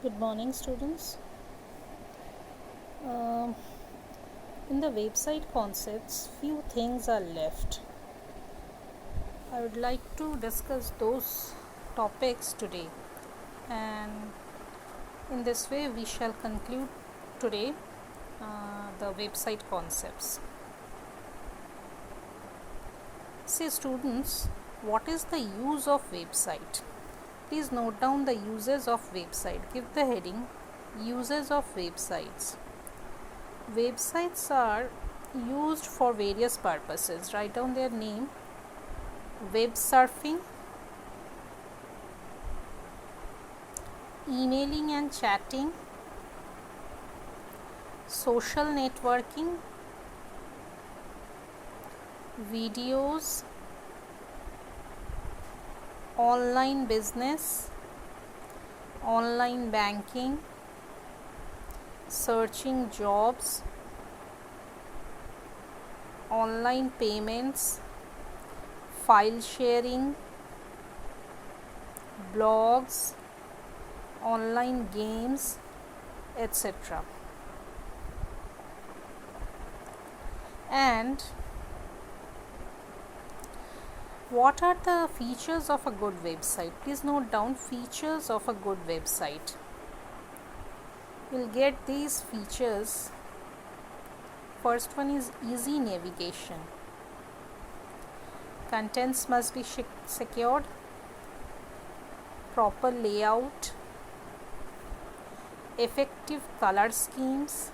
Good morning, students. Um in the website concepts, few things are left. I would like to discuss those topics today, and in this way, we shall conclude today the website concepts. Say, students, what is the use of website? Please note down the uses of website. Give the heading Uses of websites. Websites are used for various purposes. Write down their name: web surfing, emailing and chatting, social networking, videos, online business, online banking, searching jobs, online payments, file sharing, blogs, online games, etc. And what are the features of a good website? Please note down features of a good website. You'll get these features. First one is easy navigation. Contents must be secured, proper layout, effective color schemes,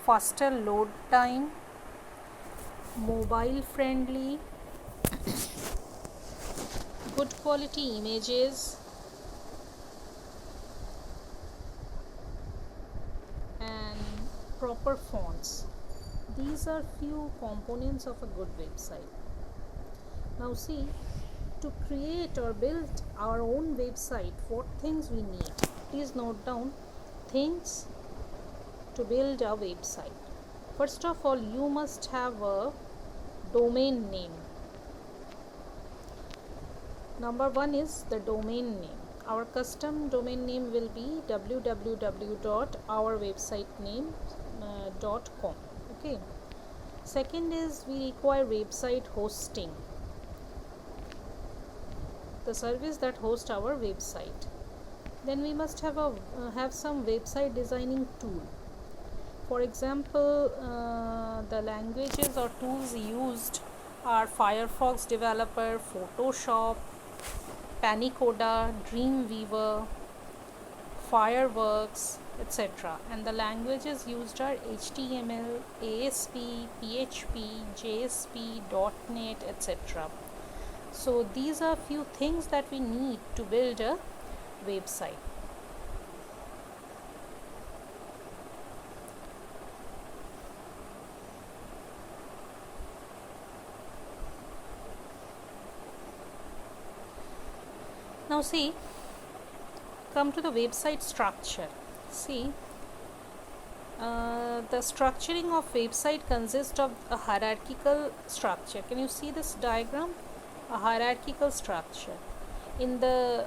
faster load time, mobile friendly, good quality images, and proper fonts. These are few components of a good website. Now see, to create or build our own website, what things we need? Please note down things to build a website. First of all, you must have a domain name. Number one is the domain name. Our custom domain name will be www.ourwebsitename.com. Okay. Second is we require website hosting, the service that hosts our website. Then we must have some website designing tool. For example, the languages or tools used are Firefox Developer, Photoshop, Panicoda, Dreamweaver, Fireworks, etc. And the languages used are HTML, ASP, PHP, JSP, .NET, etc. So these are few things that we need to build a website. Now see, come to the website structure. See, the structuring of website consists of a hierarchical structure. Can you see this diagram? A hierarchical structure. In the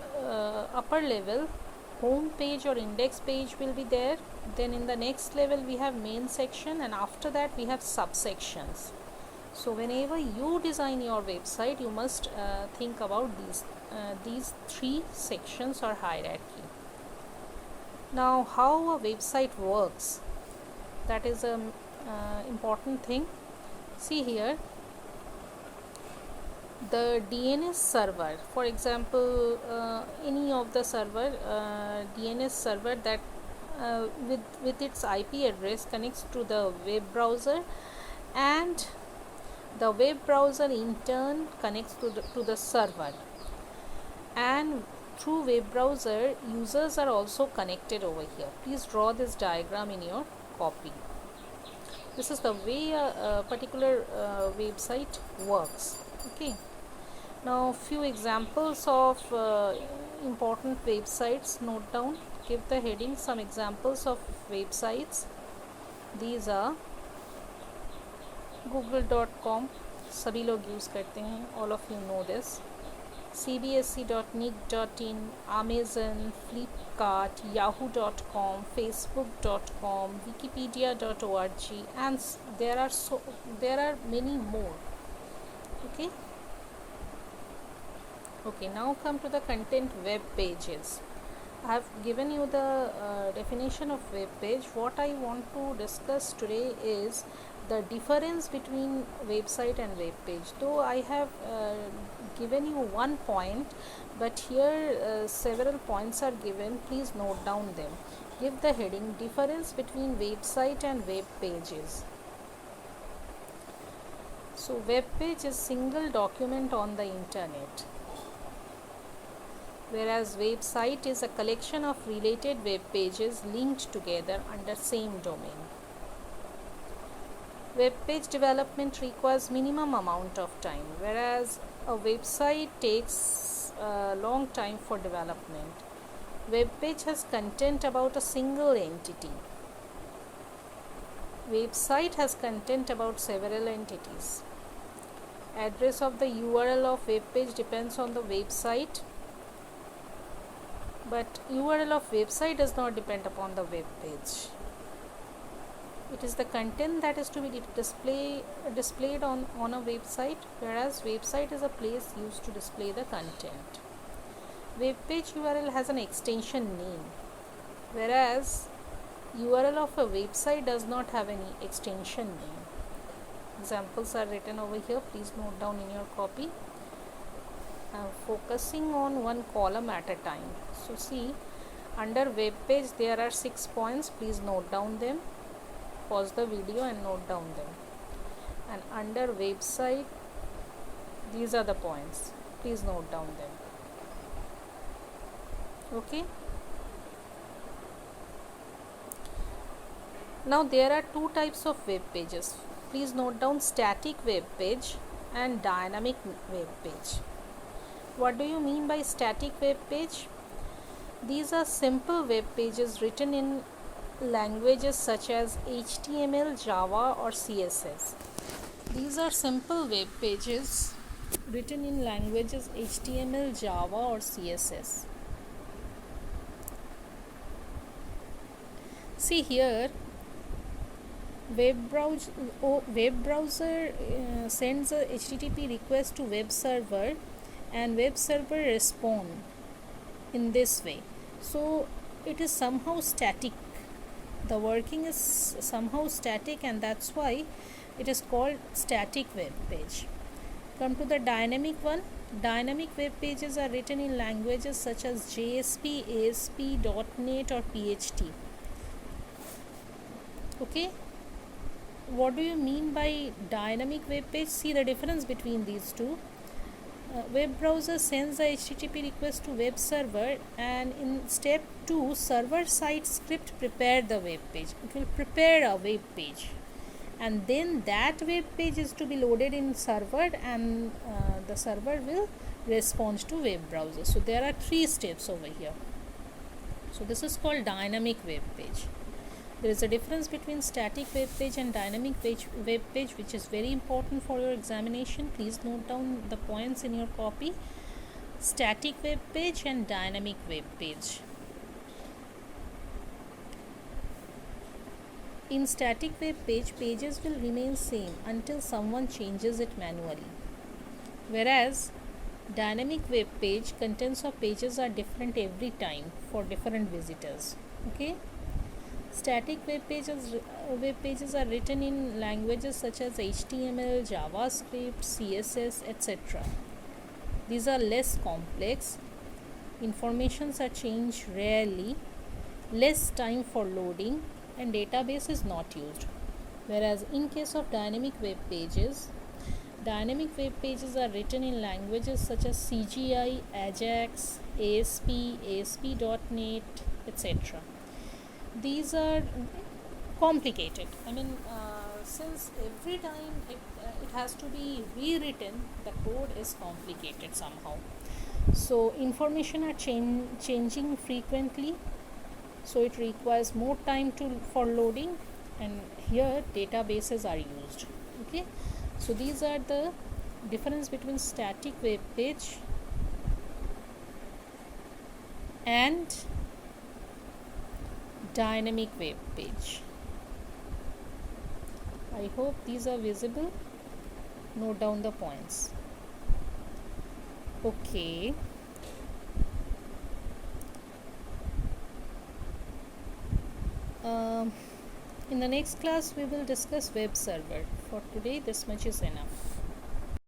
upper level, home page or index page will be there. Then in the next level we have main section, and after that we have subsections. So whenever you design your website, you must think about these three sections or hierarchy. Now, how a website works, that is a important thing. See here, the DNS server, for example, any of the server, DNS server that with its IP address connects to the web browser, and the web browser in turn connects to the server, and through web browser users are also connected over here. Please draw this diagram in your copy. This is the way a particular website works. Okay, now few examples of important websites. Note down, give the heading some examples of websites. These are google.com, सभी लोग use करते हैं, all of you know this. cbsc.nic.in, Amazon, Flipkart, yahoo.com, facebook.com, wikipedia.org, and there are many more. Okay, now come to the content web pages. I have given you the definition of web page. What I want to discuss today is the difference between website and web page. Though I have given you one point, but here several points are given. Please note down them. Give the heading difference between website and web pages. So web page is single document on the internet, whereas website is a collection of related web pages linked together under same domain. Web page development requires minimum amount of time, whereas a website takes a long time for development. Web page has content about a single entity. Website has content about several entities. Address of the URL of web page depends on the website, but URL of website does not depend upon the web page. It is the content that is to be displayed on a website, whereas website is a place used to display the content. Web page URL has an extension name, whereas URL of a website does not have any extension name. Examples are written over here. Please note down in your copy. I am focusing on one column at a time. So see, under web page there are 6 points. Please note down them. Pause the video and note down them. And under website, these are the points. Please note down them. Okay. Now there are two types of web pages. Please note down static web page and dynamic web page. What do you mean by static web page? These are simple web pages written in languages such as HTML, Java or CSS. These are simple web pages written in languages HTML, Java or CSS. See here, web browser sends a HTTP request to web server, and web server respond in this way. So it is somehow static. The working is somehow static, and that's why it is called static web page. Come to the dynamic one. Dynamic web pages are written in languages such as JSP, ASP, .NET or PHP. Okay. What do you mean by dynamic web page? See the difference between these two. Web browser sends a HTTP request to web server, and in step 2, server side script prepare the web page. It will prepare a web page, and then that web page is to be loaded in server, and the server will respond to web browser. So there are 3 steps over here. So this is called dynamic web page. There is a difference between static web page and dynamic web page, which is very important for your examination. Please note down the points in your copy. Static web page and dynamic web page. In static web page, pages will remain same until someone changes it manually. Whereas dynamic web page, contents of pages are different every time for different visitors. Okay. Static web pages are written in languages such as HTML, JavaScript, CSS, etc. These are less complex. Informations are changed rarely, less time for loading, and database is not used. Whereas in case of dynamic web pages are written in languages such as CGI, AJAX, ASP, ASP.NET, etc. These are complicated. Since every time it has to be rewritten, the code is complicated somehow. So information are changing frequently, so it requires more time for loading, and here databases are used. Okay, so these are the difference between static web page and dynamic web page. I hope these are visible. Note down the points. Okay. In the next class we will discuss web server. For today this much is enough.